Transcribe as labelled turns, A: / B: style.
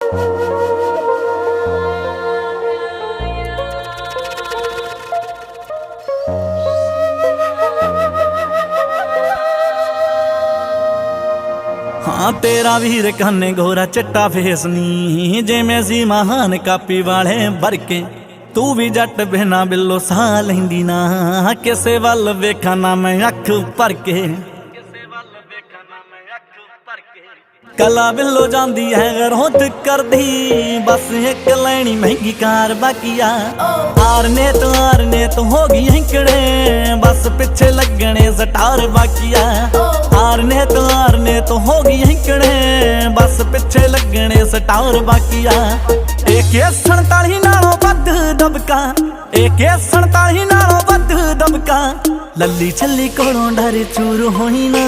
A: हाँ तेरा वीर कन्ने गोरा चिट्टा फेस नी जिवें सी महान कापी वाले बरके तू भी जट बिना बिल्लो साह लैंदी ना किसे वल वेखा ना मैं अख भर के कला बिल्लो जांदी है घरों कर दी बस एक लैनी महंगी कार बाकिया आरने तो होगी हिंकड़े बस पिछे लगने सटार बाकिया आरने तो होगी हिंकड़े बस पिछे लगने सटार बाकिया एक 47 नालों वध दबका एक 47 नालों वध दबका लल्ली छल्ली कोलों डर चूर होई ना।